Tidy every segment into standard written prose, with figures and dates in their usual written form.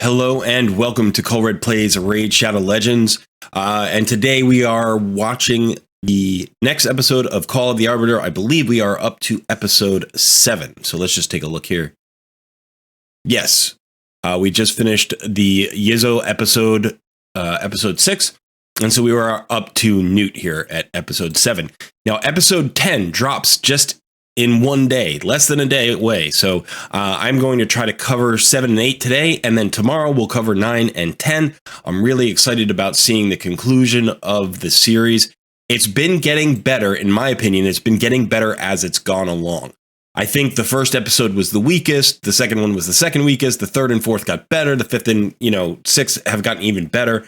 Hello and welcome to Colred Plays Raid Shadow Legends. And today we are watching the next episode of Call of the Arbiter. I believe we are up to episode 7. So let's just take a look here. Yes, we just finished the Yizzo episode, episode 6. And so we were up to Newt here at episode 7. Now, episode 10 drops just in one day, less than a day away. So I'm going to try to cover 7 and 8 today, and then tomorrow we'll cover 9 and 10. I'm really excited about seeing the conclusion of the series. It's been getting better, in my opinion. It's been getting better as it's gone along. I think the first episode was the weakest. The second one was the second weakest. The third and fourth got better. The fifth and sixth have gotten even better.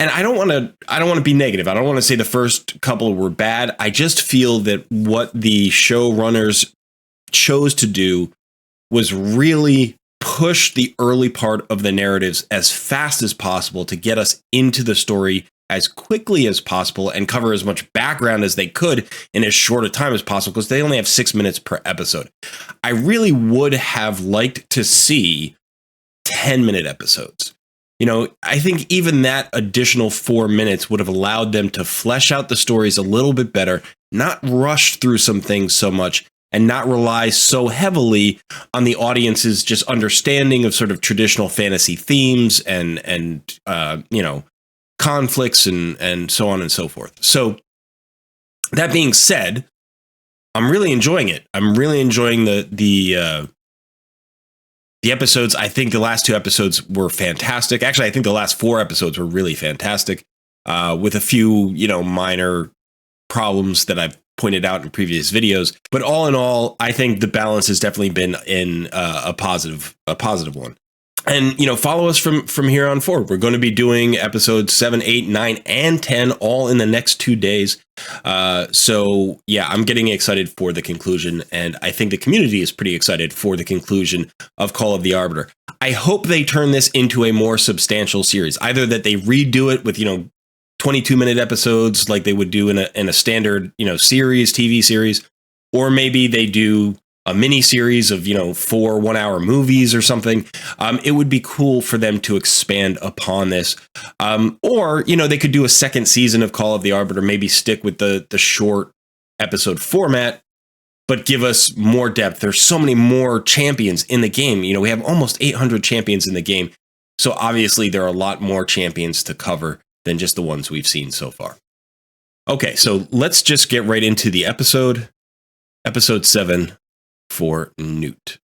And I don't want to be negative. I don't want to say the first couple were bad. I just feel that what the showrunners chose to do was really push the early part of the narratives as fast as possible to get us into the story as quickly as possible and cover as much background as they could in as short a time as possible, because they only have 6 minutes per episode. I really would have liked to see 10-minute episodes. I think even that additional 4 minutes would have allowed them to flesh out the stories a little bit better, not rush through some things so much, and not rely so heavily on the audience's just understanding of sort of traditional fantasy themes and conflicts and so on and so forth. So that being said, I'm really enjoying it. I'm really enjoying the episodes. I think the last 2 episodes were fantastic. Actually, I think the last 4 episodes were really fantastic, with a few, minor problems that I've pointed out in previous videos. But all in all, I think the balance has definitely been in a positive one. And, follow us from here on forward. We're going to be doing episodes 7, 8, 9, and 10 all in the next 2 days. So, yeah, I'm getting excited for the conclusion. And I think the community is pretty excited for the conclusion of Call of the Arbiter. I hope they turn this into a more substantial series. Either that they redo it with, 22-minute episodes like they would do in a standard, series, TV series. Or maybe they do a mini series of 4 1-hour movies or something. It would be cool for them to expand upon this, or they could do a second season of Call of the Arbiter, maybe stick with the short episode format, but give us more depth. There's so many more champions in the game. We have almost 800 champions in the game, so obviously there are a lot more champions to cover than just the ones we've seen so far. Okay, so let's just get right into the episode 7. For Newt.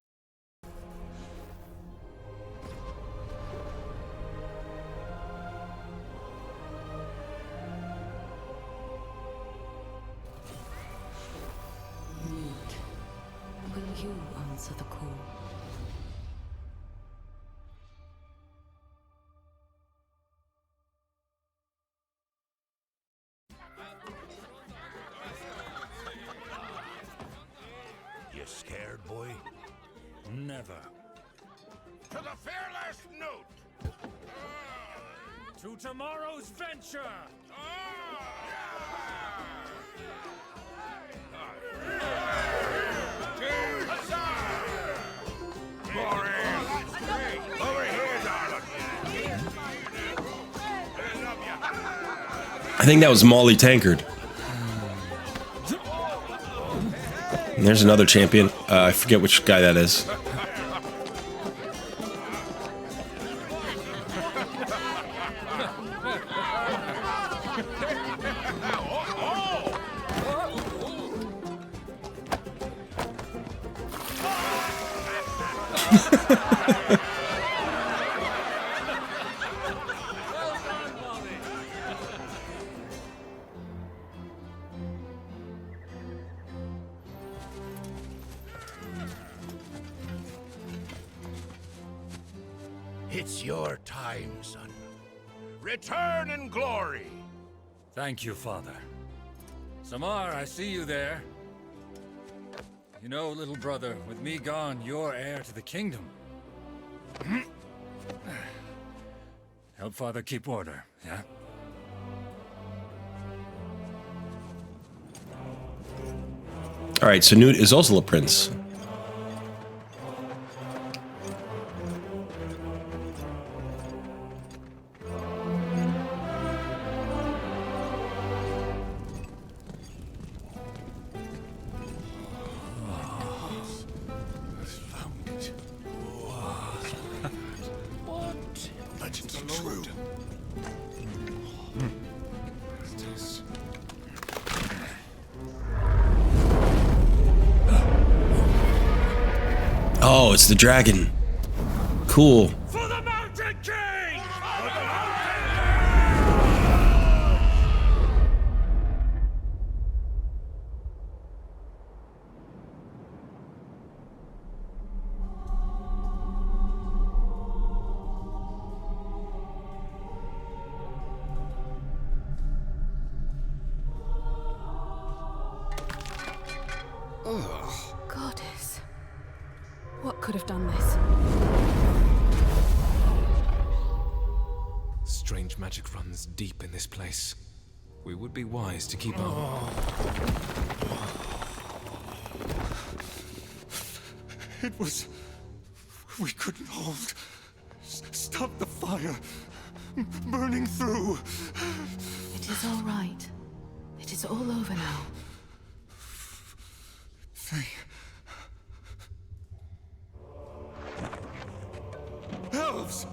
Newt, will you answer the call? You scared, boy? Never. To the fearless Newt! To tomorrow's venture! Over here, darling! I think that was Molly Tankard. And there's another champion. I forget which guy that is. It's your time, son. Return in glory! Thank you, Father. Samar, I see you there. Little brother, with me gone, you're heir to the kingdom. Help Father keep order, yeah? All right, so Newt is also a prince. Oh, it's the dragon. Cool. For the Mountain King! Goddess. What could have done this? Strange magic runs deep in this place. We would be wise to keep our... It was... We couldn't hold. Stop the fire. Burning through. It is all right. It is all over now. Elves!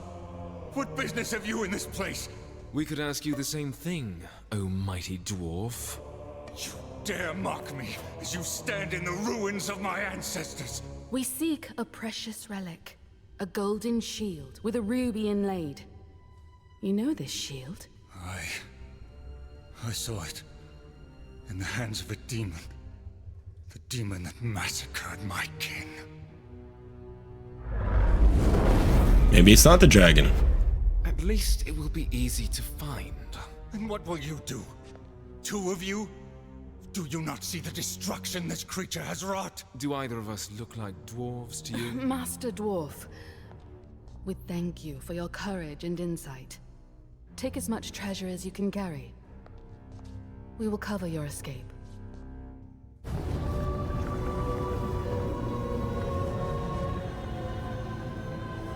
What business have you in this place? We could ask you the same thing, O mighty dwarf. You dare mock me as you stand in the ruins of my ancestors. We seek a precious relic. A golden shield with a ruby inlaid. You know this shield? I saw it. In the hands of a demon. The demon that massacred my kin. Maybe it's not the dragon. At least it will be easy to find. And what will you do? Two of you? Do you not see the destruction this creature has wrought? Do either of us look like dwarves to you? Master Dwarf, we thank you for your courage and insight. Take as much treasure as you can carry. We will cover your escape.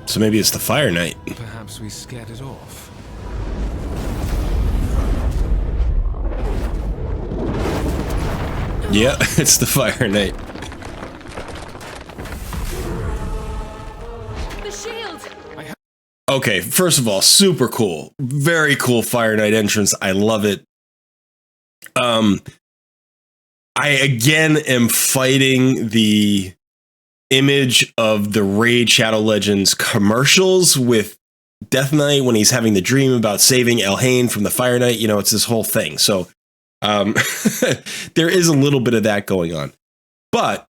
So maybe it's the Fire Knight. Perhaps we scared it off. Yeah, it's the Fire Knight. The shield! Okay, first of all, super cool. Very cool Fire Knight entrance. I love it. I again am fighting the image of the Raid Shadow Legends commercials with Death Knight when he's having the dream about saving Elhain from the Fire Knight. You know, it's this whole thing. So there is a little bit of that going on. But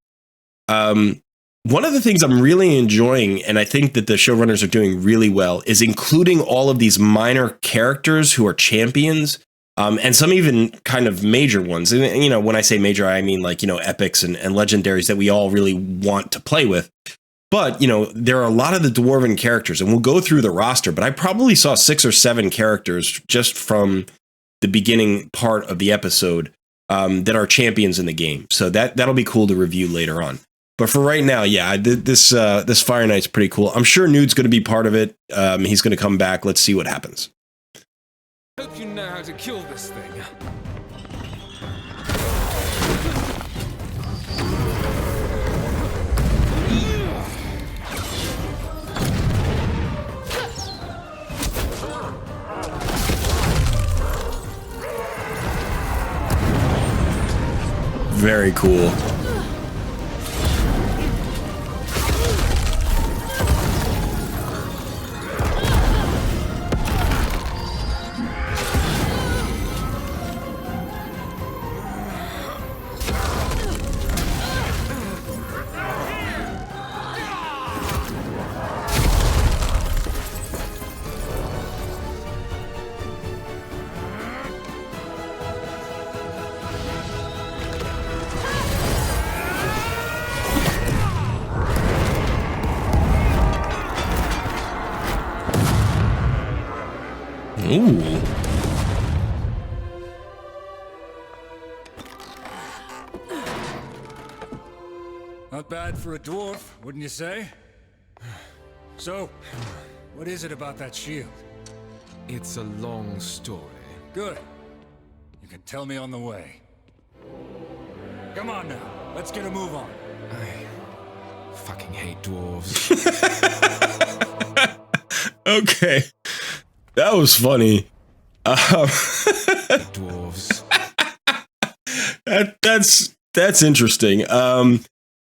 one of the things I'm really enjoying, and I think that the showrunners are doing really well, is including all of these minor characters who are champions. And some even kind of major ones. And, you know, when I say major, I mean like, you know, epics and legendaries that we all really want to play with. But, you know, there are a lot of the Dwarven characters, and we'll go through the roster, but I probably saw 6 or 7 characters just from the beginning part of the episode that are champions in the game. So that'll be cool to review later on. But for right now, yeah, this Fire Knight's pretty cool. I'm sure Nude's going to be part of it. He's going to come back. Let's see what happens. Hope you know how to kill this thing. Very cool. Ooh. Not bad for a dwarf, wouldn't you say? So, what is it about that shield? It's a long story. Good. You can tell me on the way. Come on now, let's get a move on. I fucking hate dwarves. Okay. That was funny. Dwarves. That's interesting.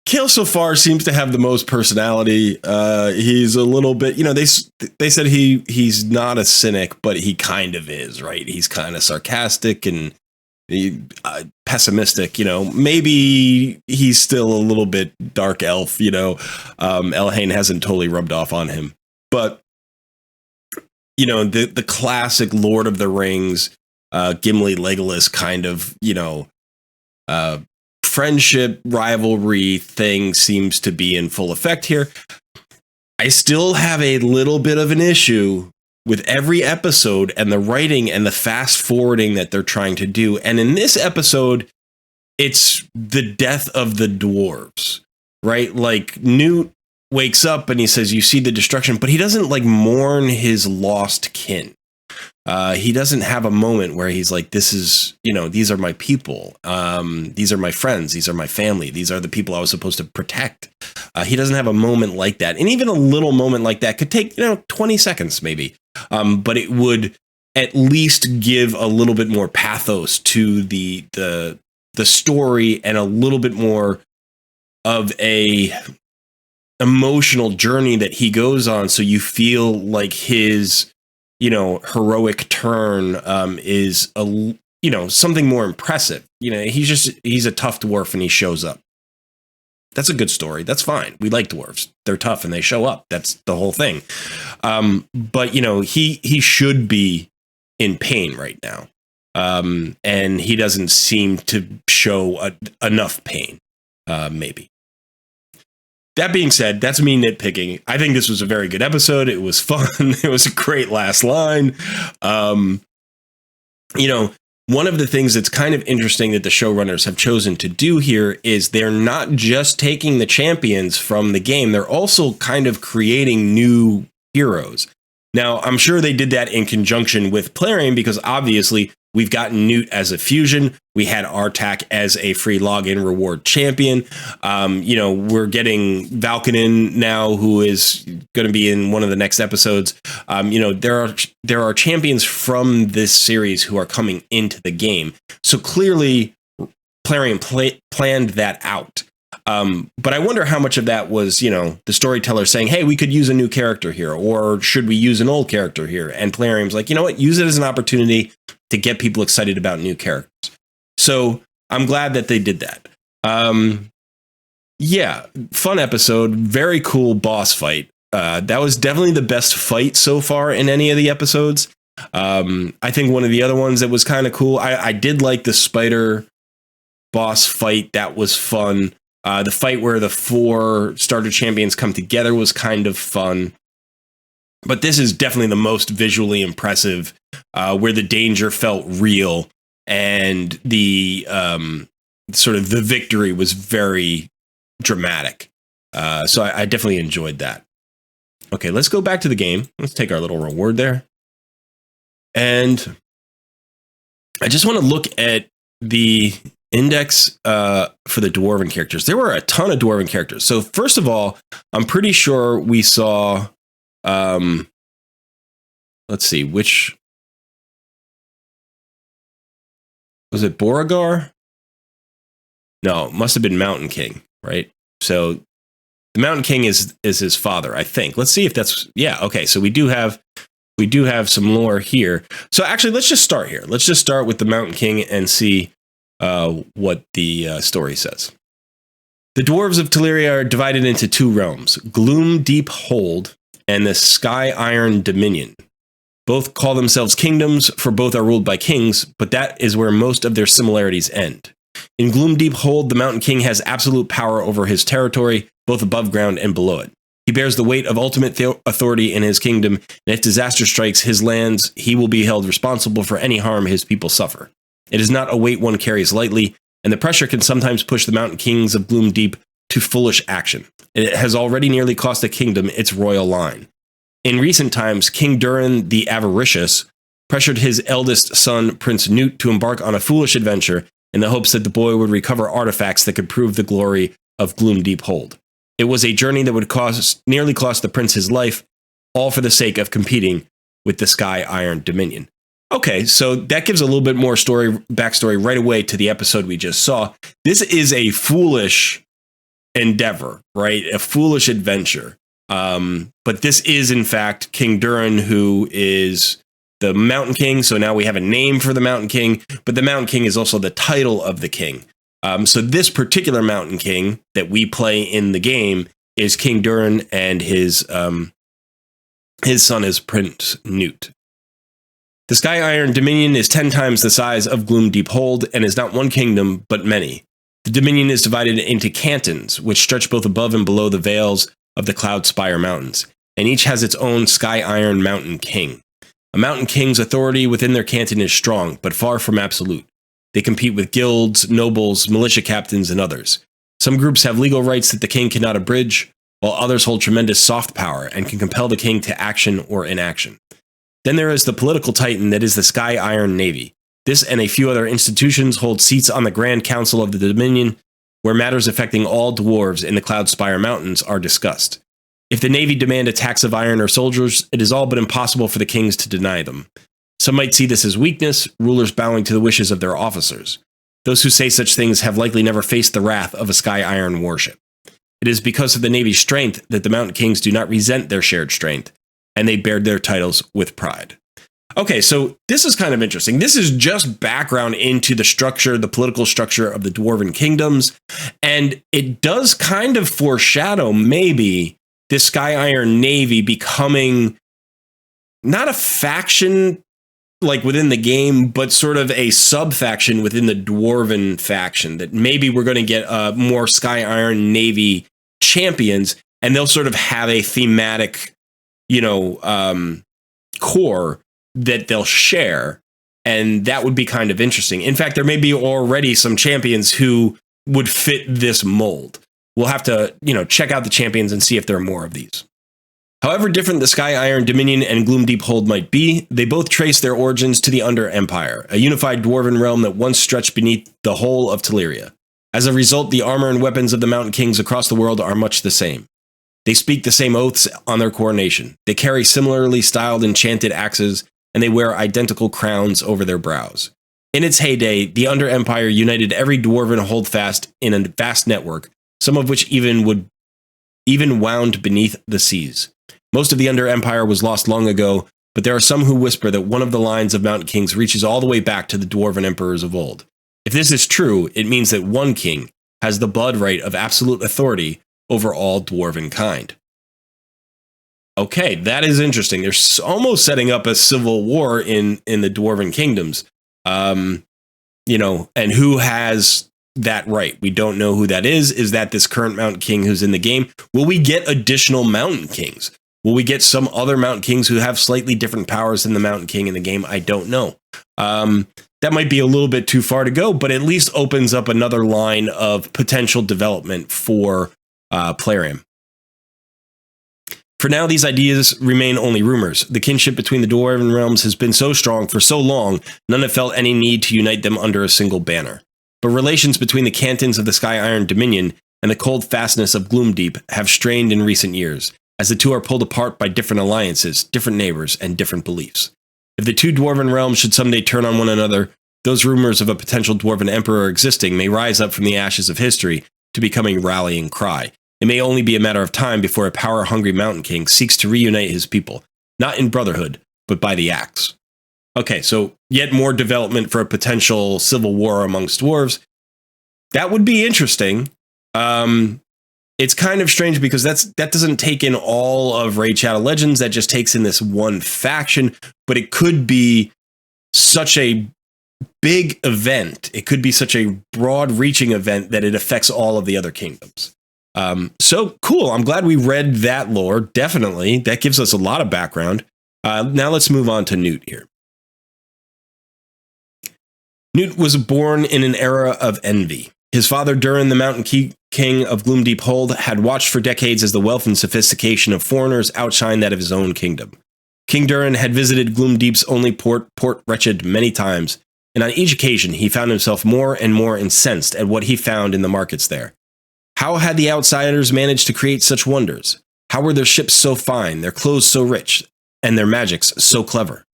Kale so far seems to have the most personality. He's a little bit, they said he's not a cynic, but he kind of is, right? He's kind of sarcastic and pessimistic. Maybe he's still a little bit dark elf. Elhain hasn't totally rubbed off on him, but the classic Lord of the Rings, Gimli, Legolas kind of friendship rivalry thing seems to be in full effect here. I still have a little bit of an issue with every episode and the writing and the fast forwarding that they're trying to do. And in this episode, it's the death of the dwarves, right? Like Newt wakes up and he says, you see the destruction, but he doesn't like mourn his lost kin. He doesn't have a moment where he's like, this is, these are my people. These are my friends. These are my family. These are the people I was supposed to protect. He doesn't have a moment like that. And even a little moment like that could take, 20 seconds maybe. But it would at least give a little bit more pathos to the story and a little bit more of a emotional journey that he goes on. So you feel like his heroic turn is something more impressive. He's a tough dwarf and he shows up. That's a good story. That's fine. We like dwarves. They're tough and they show up. That's the whole thing. But he should be in pain right now. And he doesn't seem to show enough pain, maybe. That being said, that's me nitpicking. I think this was a very good episode. It was fun. It was a great last line. One of the things that's kind of interesting that the showrunners have chosen to do here is they're not just taking the champions from the game. They're also kind of creating new heroes. Now, I'm sure they did that in conjunction with Plarium because obviously we've gotten Newt as a fusion. We had Artak as a free login reward champion. We're getting Valkanen now, who is going to be in one of the next episodes. There are champions from this series who are coming into the game. So clearly, Plarium planned that out. But I wonder how much of that was, the storyteller saying, hey, we could use a new character here, or should we use an old character here? And Plarium's like, you know what, use it as an opportunity to get people excited about new characters. So I'm glad that they did that. Fun episode. Very cool boss fight. That was definitely the best fight so far in any of the episodes. I think one of the other ones that was kind of cool, I did like the spider boss fight. That was fun. The fight where the 4 starter champions come together was kind of fun. But this is definitely the most visually impressive, where the danger felt real and the sort of the victory was very dramatic. So I definitely enjoyed that. Okay, let's go back to the game. Let's take our little reward there. And I just want to look at the index for the Dwarven characters. There were a ton of Dwarven characters. So first of all, I'm pretty sure we saw, let's see, which was it? Beauregard? No, it must have been Mountain King, right? So the Mountain King is his father, I think. Let's see if that's, yeah, okay. So we do have some lore here. So actually, let's just start here. Let's just start with the Mountain King and see what the story says. The dwarves of Teleria are divided into 2 realms, Gloom Deep Hold and the Sky Iron Dominion. Both call themselves kingdoms, for both are ruled by kings, but that is where most of their similarities end. In Gloom Deep Hold, the Mountain King has absolute power over his territory, both above ground and below it. He bears the weight of ultimate authority in his kingdom, and if disaster strikes his lands, he will be held responsible for any harm his people suffer. It is not a weight one carries lightly, and the pressure can sometimes push the Mountain Kings of Gloom Deep to foolish action. It has already nearly cost the kingdom its royal line. In recent times, King Durin the Avaricious pressured his eldest son, Prince Newt, to embark on a foolish adventure in the hopes that the boy would recover artifacts that could prove the glory of Gloom Deep Hold. It was a journey that would nearly cost the prince his life, all for the sake of competing with the Sky Iron Dominion. Okay, so that gives a little bit more backstory right away to the episode we just saw. This is a foolish endeavor, right? A foolish adventure. But this is, in fact, King Durin, who is the Mountain King. So now we have a name for the Mountain King, but the Mountain King is also the title of the king. So this particular Mountain King that we play in the game is King Durin, and his son is Prince Newt. The Sky Iron Dominion is 10 times the size of Gloomdeep Hold and is not one kingdom, but many. The Dominion is divided into cantons, which stretch both above and below the vales of the Cloud Spire Mountains, and each has its own Sky Iron Mountain King. A Mountain King's authority within their canton is strong, but far from absolute. They compete with guilds, nobles, militia captains, and others. Some groups have legal rights that the king cannot abridge, while others hold tremendous soft power and can compel the king to action or inaction. Then there is the political titan that is the Sky Iron Navy. This and a few other institutions hold seats on the Grand Council of the Dominion, where matters affecting all dwarves in the Cloud Spire Mountains are discussed. If the Navy demand a tax of iron or soldiers, it is all but impossible for the kings to deny them. Some might see this as weakness, rulers bowing to the wishes of their officers. Those who say such things have likely never faced the wrath of a Sky Iron warship. It is because of the Navy's strength that the Mountain Kings do not resent their shared strength, and they bear their titles with pride. Okay, so this is kind of interesting. This is just background into the structure, the political structure of the Dwarven kingdoms, and it does kind of foreshadow maybe this Sky Iron Navy becoming not a faction like within the game, but sort of a sub-faction within the Dwarven faction, that maybe we're going to get more Sky Iron Navy champions, and they'll sort of have a thematic, core that they'll share, and that would be kind of interesting. In fact, there may be already some champions who would fit this mold. We'll have to, check out the champions and see if there are more of these. However different the Sky Iron Dominion and Gloomdeep Hold might be, they both trace their origins to the Under Empire, a unified dwarven realm that once stretched beneath the whole of Teleria. As a result, the armor and weapons of the Mountain Kings across the world are much the same. They speak the same oaths on their coronation. They carry similarly styled enchanted axes, and they wear identical crowns over their brows. In its heyday, the Under Empire united every dwarven holdfast in a vast network, some of which even wound beneath the seas. Most of the Under Empire was lost long ago, but there are some who whisper that one of the lines of Mountain Kings reaches all the way back to the Dwarven emperors of old. If this is true, it means that one king has the blood right of absolute authority over all Dwarven kind. Okay, that is interesting. They're almost setting up a civil war in the Dwarven kingdoms. And who has that right? We don't know who that is. Is that this current Mountain King who's in the game? Will we get additional Mountain Kings? Will we get some other Mountain Kings who have slightly different powers than the Mountain King in the game? I don't know. That might be a little bit too far to go, but at least opens up another line of potential development for Plarium. For now, these ideas remain only rumors. The kinship between the Dwarven realms has been so strong for so long, none have felt any need to unite them under a single banner. But relations between the cantons of the Sky Iron Dominion and the cold fastness of Gloomdeep have strained in recent years, as the two are pulled apart by different alliances, different neighbors, and different beliefs. If the two Dwarven realms should someday turn on one another, those rumors of a potential Dwarven emperor existing may rise up from the ashes of history to becoming rallying cry. It may only be a matter of time before a power-hungry Mountain King seeks to reunite his people, not in brotherhood, but by the axe. Okay, so yet more development for a potential civil war amongst dwarves. That would be interesting. It's kind of strange because that doesn't take in all of Raid Shadow Legends. That just takes in this one faction, but it could be such a big event. It could be such a broad-reaching event that it affects all of the other kingdoms. So cool. I'm glad we read that lore. Definitely. That gives us a lot of background. Now let's move on to Newt here. Newt was born in an era of envy. His father, Durin, the Mountain King of Gloomdeep Hold, had watched for decades as the wealth and sophistication of foreigners outshine that of his own kingdom. King Durin had visited Gloomdeep's only port, Port Wretched, many times, and on each occasion he found himself more and more incensed at what he found in the markets there. How had the outsiders managed to create such wonders? How were their ships so fine, their clothes so rich, and their magics so clever?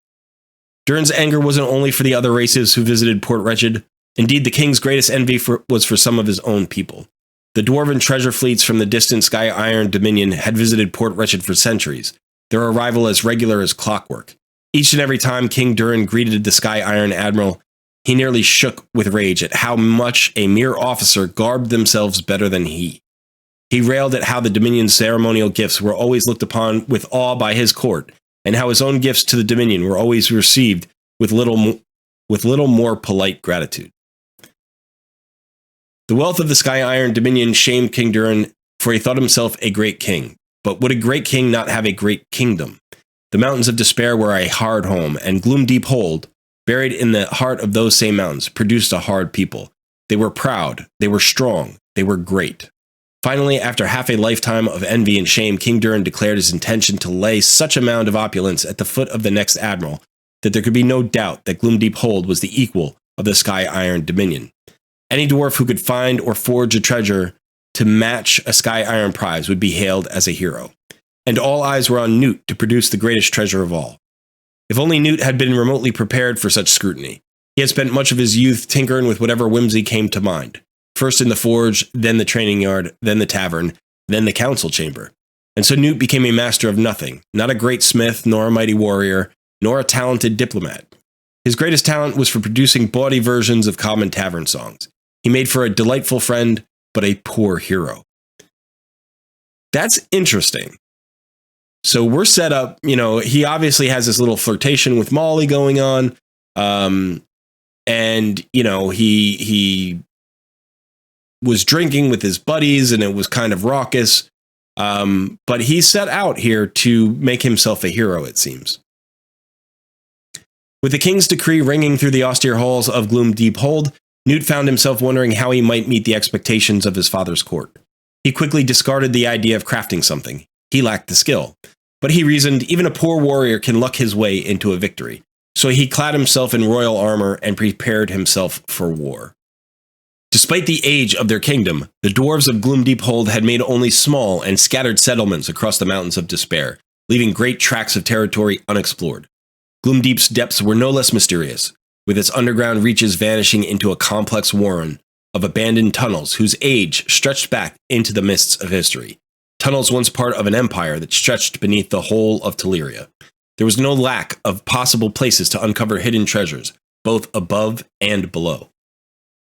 Durin's anger wasn't only for the other races who visited Port Wretched. Indeed, the king's greatest envy was for some of his own people. The dwarven treasure fleets from the distant Sky Iron Dominion had visited Port Wretched for centuries, their arrival as regular as clockwork. Each and every time King Durin greeted the Sky Iron Admiral, he nearly shook with rage at how much a mere officer garbed themselves better than he. He railed at how the Dominion's ceremonial gifts were always looked upon with awe by his court, and how his own gifts to the Dominion were always received with little more polite gratitude. The wealth of the Sky Iron Dominion shamed King Durin, for he thought himself a great king. But would a great king not have a great kingdom? The Mountains of Despair were a hard home, and Gloomdeep Hold, buried in the heart of those same mountains, produced a hard people. They were proud, they were strong, they were great. Finally, after half a lifetime of envy and shame, King Durin declared his intention to lay such a mound of opulence at the foot of the next admiral that there could be no doubt that Gloomdeep Hold was the equal of the Sky Iron Dominion. Any dwarf who could find or forge a treasure to match a Sky Iron prize would be hailed as a hero. And all eyes were on Newt to produce the greatest treasure of all. If only Newt had been remotely prepared for such scrutiny. He had spent much of his youth tinkering with whatever whimsy came to mind. First in the forge, then the training yard, then the tavern, then the council chamber. And so Newt became a master of nothing, not a great smith, nor a mighty warrior, nor a talented diplomat. His greatest talent was for producing bawdy versions of common tavern songs. He made for a delightful friend, but a poor hero. That's interesting. So we're set up, he obviously has this little flirtation with Molly going on. And, he was drinking with his buddies and it was kind of raucous. But he set out here to make himself a hero, it seems. With the king's decree ringing through the austere halls of Gloomdeep Hold, Newt found himself wondering how he might meet the expectations of his father's court. He quickly discarded the idea of crafting something. He lacked the skill. But he reasoned even a poor warrior can luck his way into a victory. So he clad himself in royal armor and prepared himself for war. Despite the age of their kingdom, the dwarves of Gloomdeep Hold had made only small and scattered settlements across the Mountains of Despair, leaving great tracts of territory unexplored. Gloomdeep's depths were no less mysterious, with its underground reaches vanishing into a complex warren of abandoned tunnels whose age stretched back into the mists of history. Tunnels once part of an empire that stretched beneath the whole of Teleria. There was no lack of possible places to uncover hidden treasures, both above and below.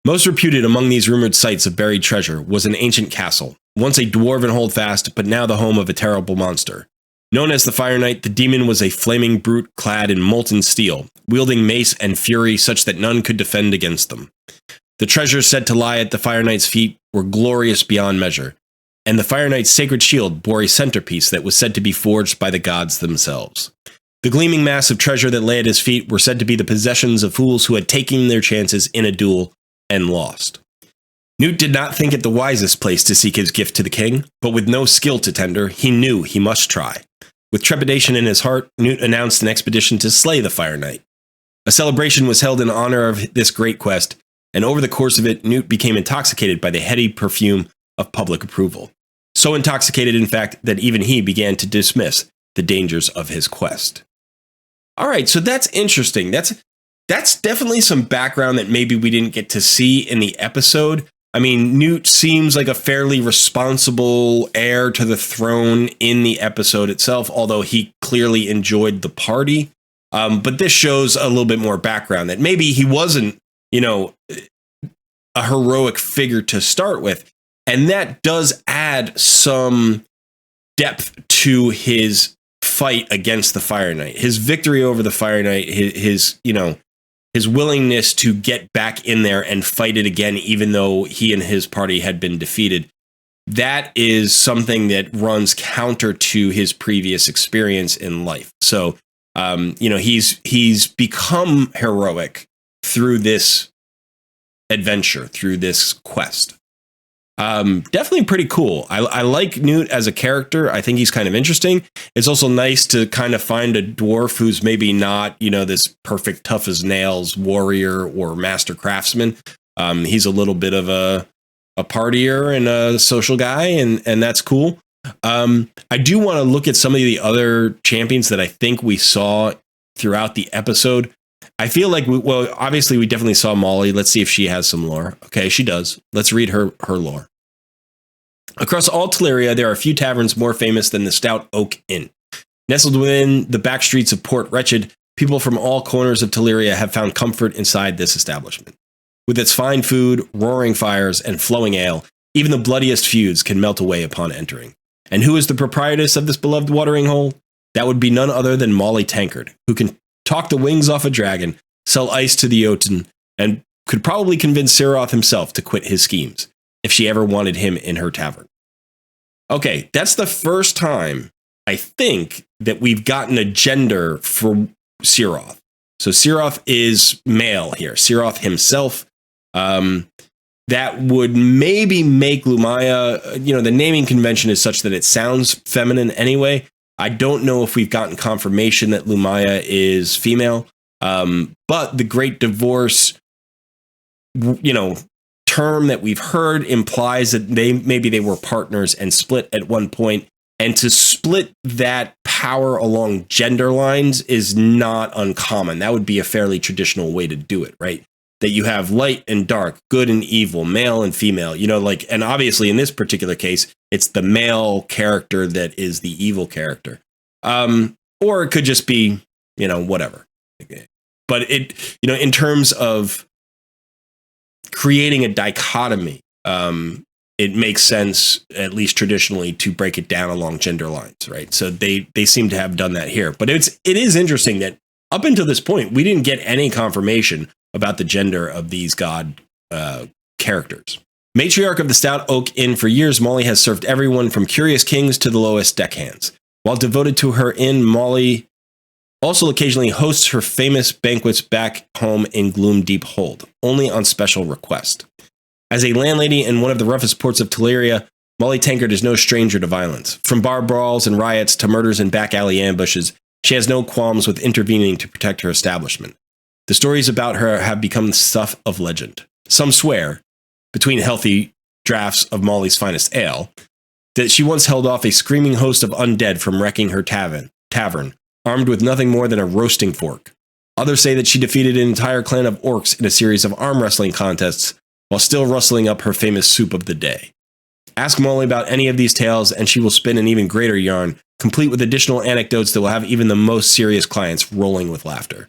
Most reputed among these rumored sites of buried treasure was an ancient castle, once a dwarven holdfast, but now the home of a terrible monster. Known as the Fire Knight, the demon was a flaming brute clad in molten steel, wielding mace and fury such that none could defend against them. The treasures said to lie at the Fire Knight's feet were glorious beyond measure, and the Fire Knight's sacred shield bore a centerpiece that was said to be forged by the gods themselves. The gleaming mass of treasure that lay at his feet were said to be the possessions of fools who had taken their chances in a duel and lost. Newt did not think it the wisest place to seek his gift to the king, but with no skill to tender, he knew he must try. With trepidation in his heart, Newt announced an expedition to slay the Fire Knight. A celebration was held in honor of this great quest, and over the course of it, Newt became intoxicated by the heady perfume of public approval. So intoxicated, in fact, that even he began to dismiss the dangers of his quest. All right, so that's interesting. That's definitely some background that maybe we didn't get to see in the episode. I mean, Newt seems like a fairly responsible heir to the throne in the episode itself, although he clearly enjoyed the party. But this shows a little bit more background that maybe he wasn't, a heroic figure to start with. And that does add some depth to his fight against the Fire Knight. His victory over the Fire Knight, his willingness to get back in there and fight it again, even though he and his party had been defeated. That is something that runs counter to his previous experience in life. So, he's become heroic through this adventure, through this quest. Definitely pretty cool. I like Newt as a character. I think he's kind of interesting. It's also nice to kind of find a dwarf who's maybe not, this perfect tough as nails warrior or master craftsman. He's a little bit of a partier and a social guy, and that's cool. I do want to look at some of the other champions that I think we saw throughout the episode. I feel like, obviously we definitely saw Molly. Let's see if she has some lore. Okay, she does. Let's read her lore. Across all Teleria, there are a few taverns more famous than the Stout Oak Inn. Nestled within the back streets of Port Wretched, people from all corners of Teleria have found comfort inside this establishment. With its fine food, roaring fires, and flowing ale, even the bloodiest feuds can melt away upon entering. And who is the proprietress of this beloved watering hole? That would be none other than Molly Tankard, who can talk the wings off a dragon, sell ice to the Jotun, and could probably convince Siroth himself to quit his schemes, if she ever wanted him in her tavern. Okay, that's the first time, I think, that we've gotten a gender for Siroth. So Siroth is male here. Siroth himself. That would maybe make Lumaya, the naming convention is such that it sounds feminine anyway. I don't know if we've gotten confirmation that Lumaya is female. But the Great Divorce, term that we've heard implies that maybe they were partners and split at one point. And to split that power along gender lines is not uncommon. That would be a fairly traditional way to do it, right? That you have light and dark, good and evil, male and female, and obviously in this particular case, it's the male character that is the evil character. Or it could just be, whatever. But in terms of creating a dichotomy, it makes sense, at least traditionally, to break it down along gender lines, right? So they seem to have done that here. But it is interesting that up until this point, we didn't get any confirmation about the gender of these god characters. Matriarch of the Stout Oak Inn for years, Molly has served everyone from curious kings to the lowest deckhands. While devoted to her inn, Molly also occasionally hosts her famous banquets back home in Gloom Deep Hold, only on special request. As a landlady in one of the roughest ports of Teleria, Molly Tankard is no stranger to violence. From bar brawls and riots to murders and back alley ambushes, she has no qualms with intervening to protect her establishment. The stories about her have become the stuff of legend. Some swear, between healthy drafts of Molly's finest ale, that she once held off a screaming host of undead from wrecking her tavern, armed with nothing more than a roasting fork. Others say that she defeated an entire clan of orcs in a series of arm wrestling contests while still rustling up her famous soup of the day. Ask Molly about any of these tales and she will spin an even greater yarn, complete with additional anecdotes that will have even the most serious clients rolling with laughter.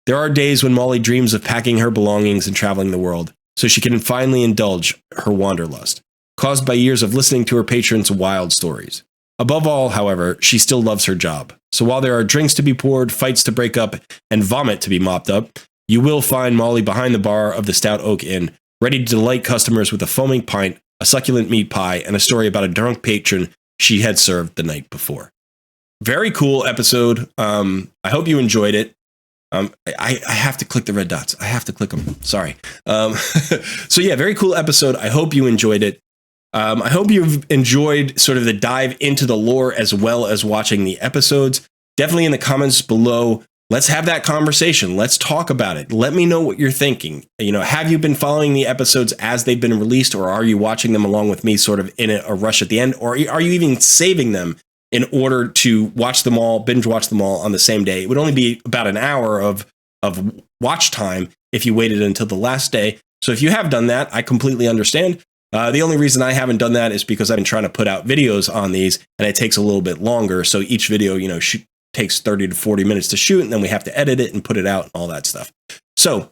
There are days when Molly dreams of packing her belongings and traveling the world, so she can finally indulge her wanderlust, caused by years of listening to her patrons' wild stories. Above all, however, she still loves her job. So while there are drinks to be poured, fights to break up, and vomit to be mopped up, you will find Molly behind the bar of the Stout Oak Inn, ready to delight customers with a foaming pint, a succulent meat pie, and a story about a drunk patron she had served the night before. Very cool episode. I hope you enjoyed it. I have to click the red dots. I have to click them. Sorry. So yeah, very cool episode. I hope you enjoyed it. I hope you've enjoyed sort of the dive into the lore as well as watching the episodes. Definitely in the comments below, let's have that conversation. Let's talk about it. Let me know what you're thinking. Have you been following the episodes as they've been released, or are you watching them along with me sort of in a rush at the end, or are you even saving them in order to watch them all, binge watch them all on the same day? It would only be about an hour of watch time if you waited until the last day. So if you have done that, I completely understand. The only reason I haven't done that is because I've been trying to put out videos on these, and it takes a little bit longer. So each video, takes 30 to 40 minutes to shoot, and then we have to edit it and put it out and all that stuff. So,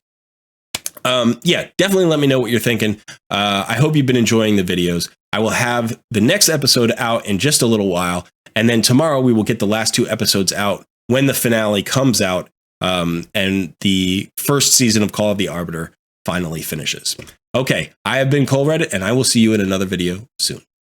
yeah, definitely let me know what you're thinking. I hope you've been enjoying the videos. I will have the next episode out in just a little while, and then tomorrow we will get the last 2 episodes out when the finale comes out, and the first season of Call of the Arbiter finally finishes. Okay, I have been Colred, and I will see you in another video soon.